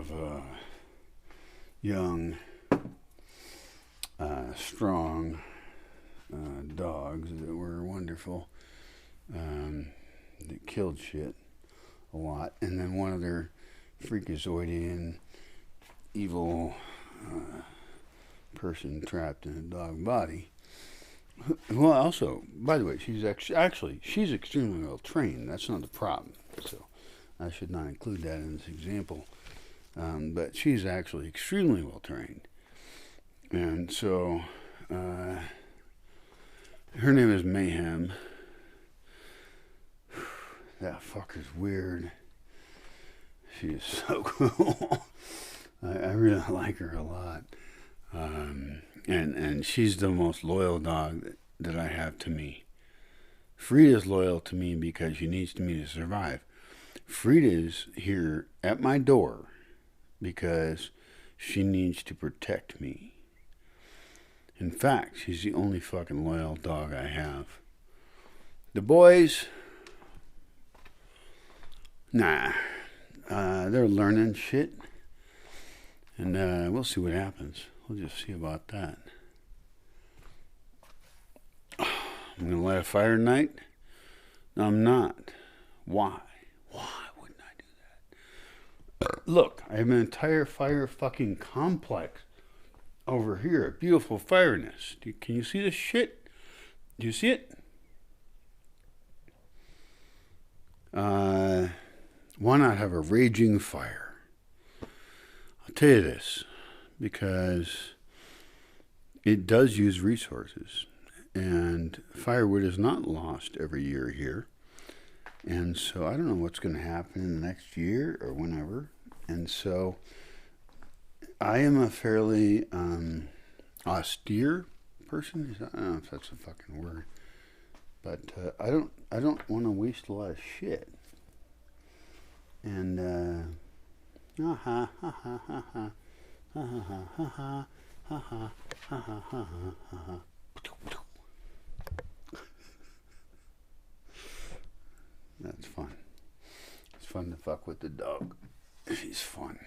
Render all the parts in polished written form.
of young, strong dogs that were wonderful, that killed shit a lot, and then one of their freakazoidian, evil person trapped in a dog body. Well, also, by the way, she's extremely well trained. That's not the problem. So I should not include that in this example. But she's actually extremely well trained. And so her name is Mayhem. That fucker's weird. She is so cool. I really like her a lot. And she's the most loyal dog that I have to me. Frida's loyal to me because she needs me to survive. Frida's here at my door because she needs to protect me. In fact, she's the only fucking loyal dog I have. The boys, nah, they're learning shit, and we'll see what happens. We'll just see about that. I'm going to light a fire tonight? No, I'm not. Why? Why wouldn't I do that? Look, I have an entire fire fucking complex over here. A beautiful fire nest. Can you see this shit? Do you see it? Why not have a raging fire? I'll tell you this. Because it does use resources, and firewood is not lost every year here, and so I don't know what's going to happen in the next year or whenever, and so I am a fairly austere person. I don't know if that's a fucking word, but I don't want to waste a lot of shit, and ha ha ha ha ha ha. Ha ha ha ha ha ha ha ha ha ha ha. That's fun. It's fun to fuck with the dog. She's fun.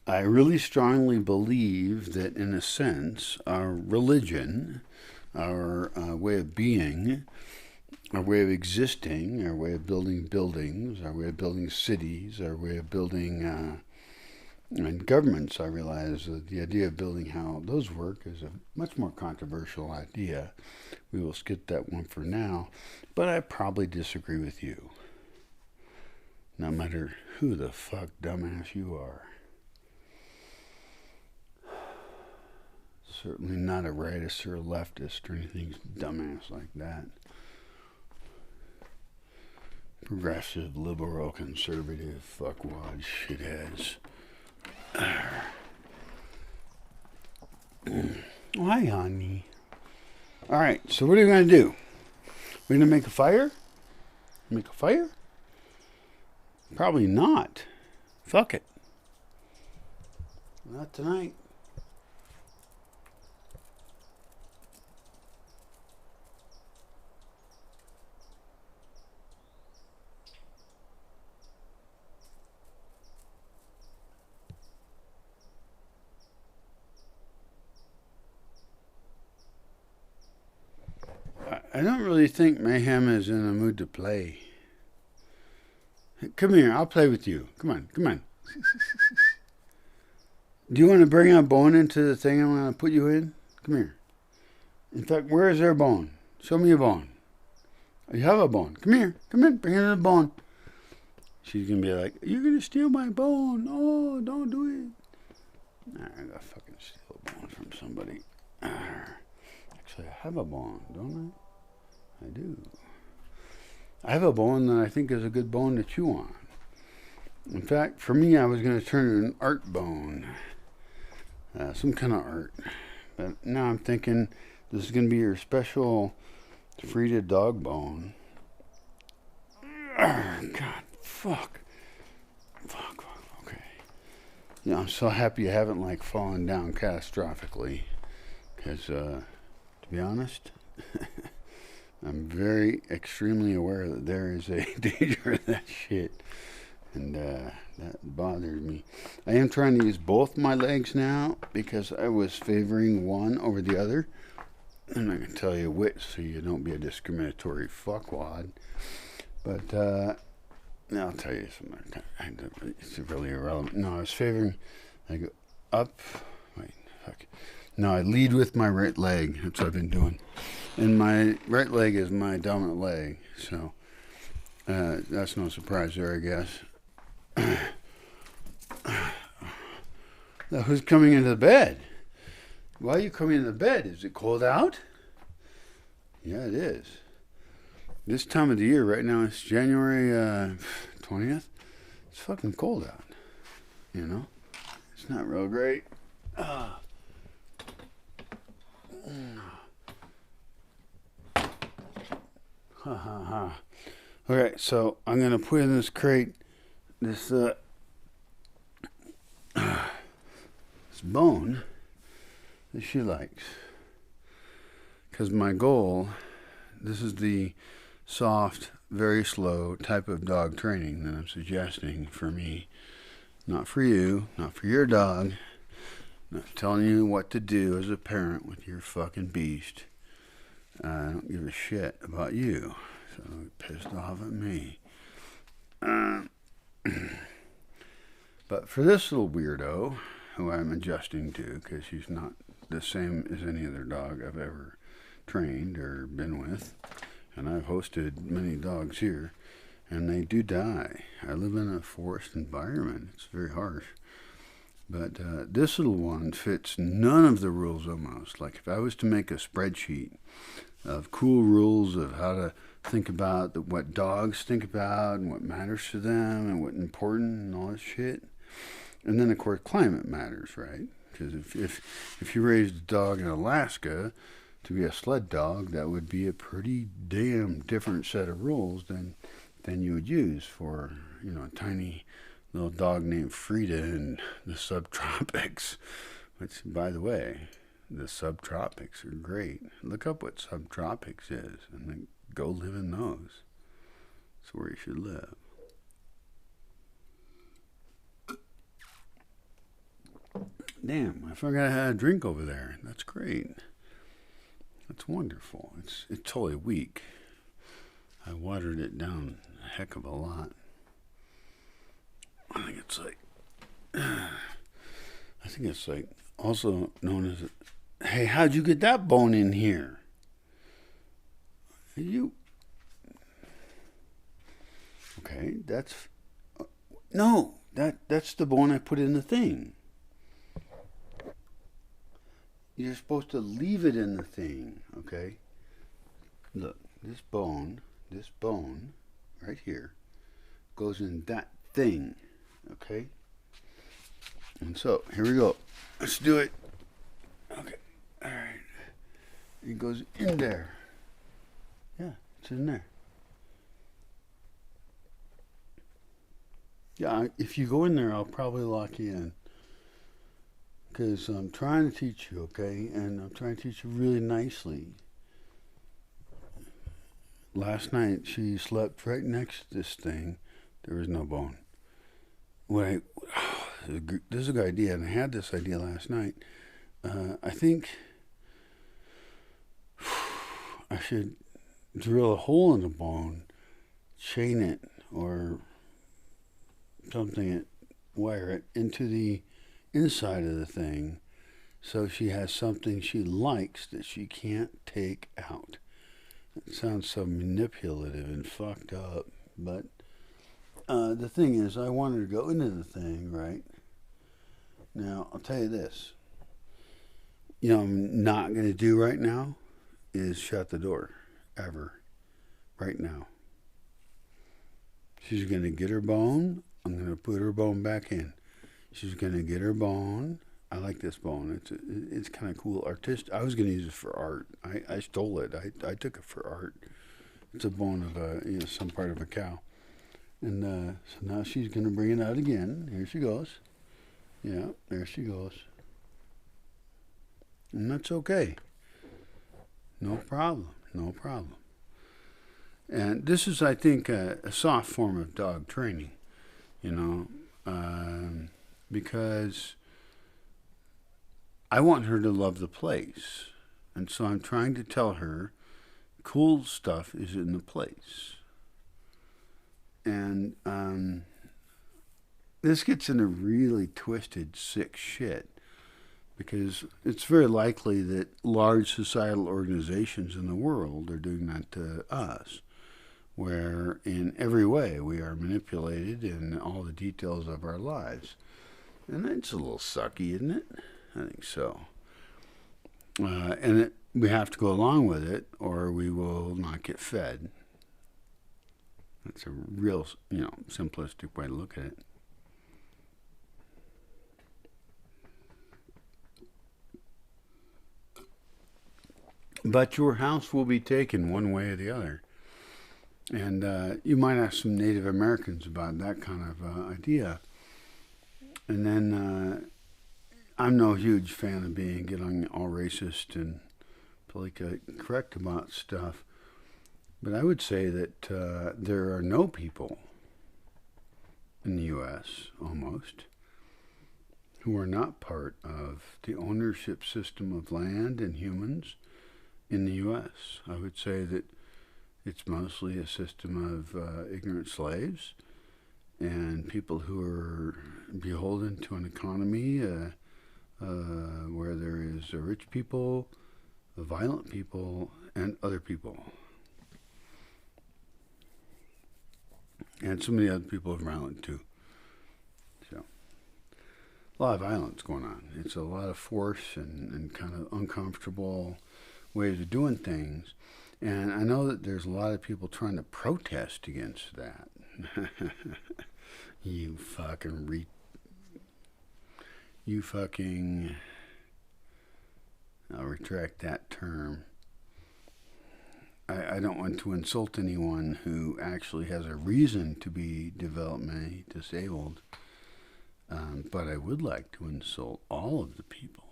I really strongly believe that, in a sense, our religion, our way of being, our way of existing, our way of building buildings, our way of building cities, our way of building and governments, I realize that the idea of building how those work is a much more controversial idea. We will skip that one for now, but I probably disagree with you. No matter who the fuck dumbass you are. Certainly not a rightist or a leftist or anything dumbass like that. Progressive, liberal, conservative, fuckwad, shitheads. Why, honey? Alright, so what are we going to do? We're going to make a fire? Make a fire? Probably not. Fuck it. Not tonight. I don't really think Mayhem is in a mood to play. Come here, I'll play with you. Come on, come on. Do you want to bring a bone into the thing I'm going to put you in? Come here. In fact, where is there a bone? Show me a bone. You have a bone. Come here. Come in. Bring in a bone. She's going to be like, you're going to steal my bone. Oh, don't do it. I'm going to fucking steal a bone from somebody. Actually, I have a bone, don't I? I do. I have a bone that I think is a good bone to chew on. In fact, for me, I was going to turn it an art bone. Some kind of art. But now I'm thinking this is going to be your special Frida dog bone. God, fuck. Fuck, okay. You know, I'm so happy you haven't, like, fallen down catastrophically. Because, to be honest, I'm very extremely aware that there is a danger of that shit, and that bothers me. I am trying to use both my legs now because I was favoring one over the other. I'm not going to tell you which so you don't be a discriminatory fuckwad. But now I'll tell you something. It's really irrelevant. No, I was favoring. I go up. Wait, fuck. No, I lead with my right leg. That's what I've been doing. And my right leg is my dominant leg. So that's no surprise there, I guess. Now, who's coming into the bed? Why are you coming into the bed? Is it cold out? Yeah, it is. This time of the year, right now, it's January 20th. It's fucking cold out. You know? It's not real great. Ha ha ha. Okay, so I'm going to put in this crate this bone that she likes. Because my goal, this is the soft, very slow type of dog training that I'm suggesting for me. Not for you, not for your dog. Not telling you what to do as a parent with your fucking beast. I don't give a shit about you. So don't get pissed off at me. But for this little weirdo, who I'm adjusting to, because she's not the same as any other dog I've ever trained or been with, and I've hosted many dogs here, and they do die. I live in a forest environment. It's very harsh. But this little one fits none of the rules almost. Like if I was to make a spreadsheet of cool rules of how to think about what dogs think about and what matters to them and what's important and all this shit. And then, of course, climate matters, right? Because if you raised a dog in Alaska to be a sled dog, that would be a pretty damn different set of rules than you would use for, you know, a tiny little dog named Frida in the subtropics. Which, by the way, the subtropics are great. Look up what subtropics is and then go live in those. That's where you should live. Damn, I forgot I had a drink over there. That's great. That's wonderful. It's totally weak. I watered it down a heck of a lot. I think it's like also known as, hey, how'd you get that bone in here? Okay, that's the bone I put in the thing. You're supposed to leave it in the thing, okay? Look, this bone right here goes in that thing, okay? And so, here we go. Let's do it. Okay, all right. It goes in there. Yeah, it's in there. Yeah, if you go in there, I'll probably lock you in. Because I'm trying to teach you, okay? And I'm trying to teach you really nicely. Last night, she slept right next to this thing. There was no bone. This is a good idea, and I had this idea last night. I think I should drill a hole in the bone, chain it, or something, wire it into the inside of the thing so she has something she likes that she can't take out. It sounds so manipulative and fucked up, but the thing is, I want her to go into the thing, right? Now, I'll tell you this. You know, I'm not going to do right now is shut the door, ever, right now. She's going to get her bone. I'm going to put her bone back in. She's going to get her bone. I like this bone. It's kind of cool. Artistic. I was going to use it for art. I stole it. I took it for art. It's a bone of some part of a cow. And so now she's going to bring it out again. Here she goes. Yeah, there she goes. And that's okay. No problem. No problem. And this is, I think, a soft form of dog training, you know, because I want her to love the place. And so I'm trying to tell her cool stuff is in the place. And this gets into really twisted, sick shit because it's very likely that large societal organizations in the world are doing that to us, where in every way we are manipulated in all the details of our lives. And it's a little sucky, isn't it? I think so. We have to go along with it or we will not get fed. That's a real, simplistic way to look at it. But your house will be taken one way or the other. And you might ask some Native Americans about that kind of idea. And then I'm no huge fan of getting all racist and politically correct about stuff. But I would say that there are no people in the U.S., almost, who are not part of the ownership system of land and humans in the U.S. I would say that it's mostly a system of ignorant slaves and people who are beholden to an economy where there is rich people, violent people, and other people. And some of the other people are violent too. So, a lot of violence going on. It's a lot of force and kind of uncomfortable ways of doing things. And I know that there's a lot of people trying to protest against that. You fucking I'll retract that term. I don't want to insult anyone who actually has a reason to be developmentally disabled, but I would like to insult all of the people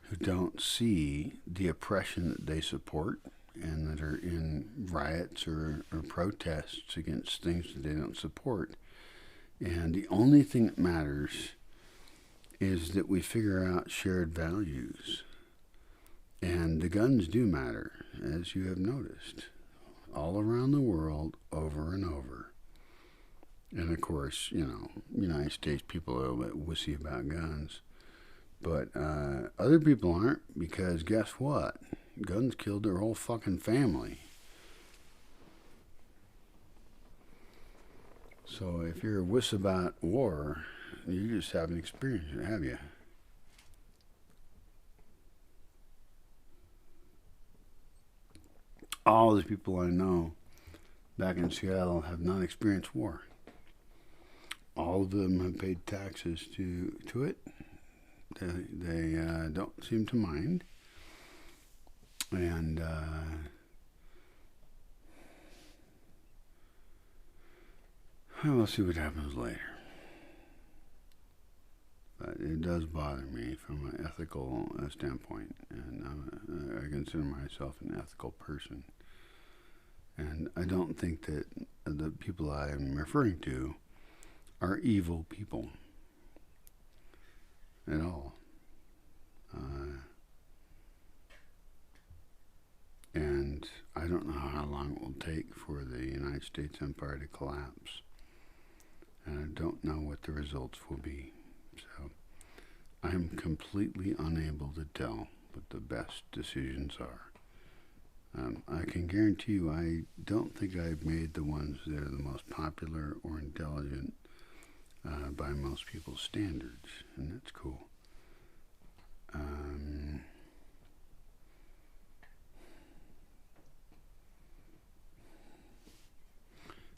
who don't see the oppression that they support and that are in riots or protests against things that they don't support. And the only thing that matters is that we figure out shared values. And the guns do matter, as you have noticed, all around the world, over and over. And of course, United States people are a little bit wussy about guns. But other people aren't, because guess what? Guns killed their whole fucking family. So if you're a wuss about war, you just haven't experienced it, have you? All the people I know back in Seattle have not experienced war. All of them have paid taxes to it. They don't seem to mind. And we'll see what happens later. But it does bother me from an ethical standpoint, and I consider myself an ethical person. And I don't think that the people I'm referring to are evil people at all. And I don't know how long it will take for the United States Empire to collapse. And I don't know what the results will be. So I'm completely unable to tell what the best decisions are. I can guarantee you I don't think I've made the ones that are the most popular or intelligent by most people's standards, and that's cool.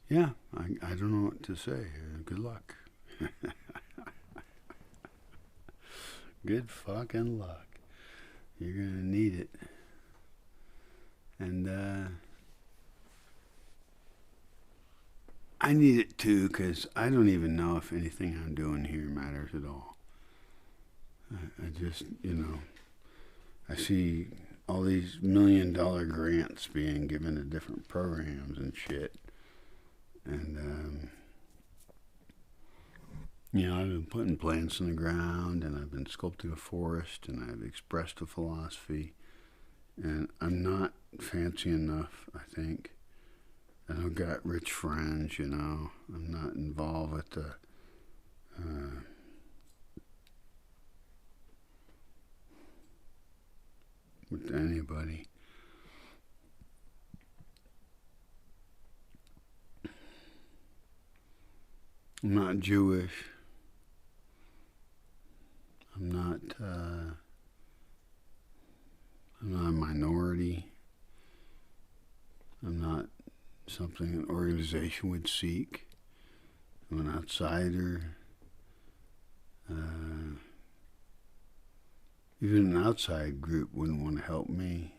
Yeah, I don't know what to say. Good luck. Good fucking luck. You're going to need it. And I need it too, because I don't even know if anything I'm doing here matters at all. I just, I see all these $1 million grants being given to different programs and shit. And, you know, I've been putting plants in the ground, and I've been sculpting a forest, and I've expressed a philosophy. And I'm not fancy enough, I think. I don't got rich friends, you know. I'm not involved with the with anybody. I'm not Jewish. I'm not a minority. I'm not something an organization would seek. I'm an outsider. Even an outside group wouldn't want to help me.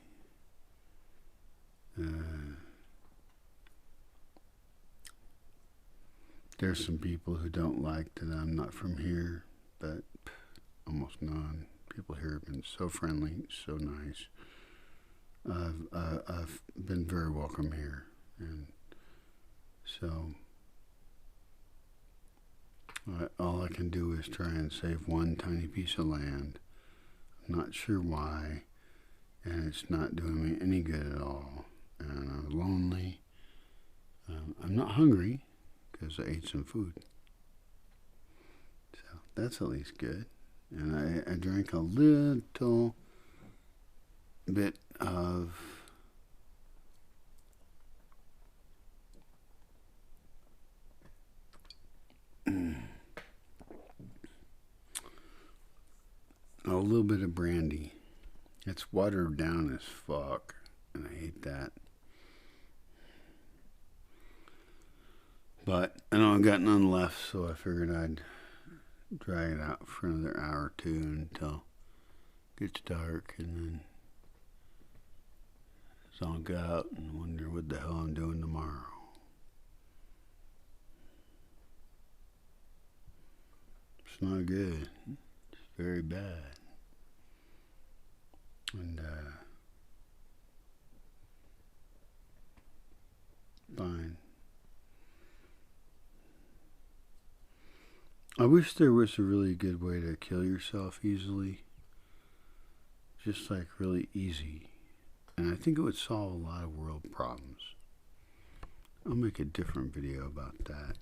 There's some people who don't like that I'm not from here, but almost none. People here have been so friendly, so nice. I've been very welcome here, and so all I can do is try and save one tiny piece of land. I'm not sure why, and it's not doing me any good at all. And I'm lonely. I'm not hungry because I ate some food, so that's at least good. And I drank a little bit of a little bit of brandy. It's watered down as fuck, and I hate that. But I know I've got none left, so I figured I'd drag it out for another hour or two until it gets dark, and then zonk out and wonder what the hell I'm doing tomorrow. It's not good. It's very bad. And fine. I wish there was a really good way to kill yourself easily. Just like really easy. And I think it would solve a lot of world problems. I'll make a different video about that.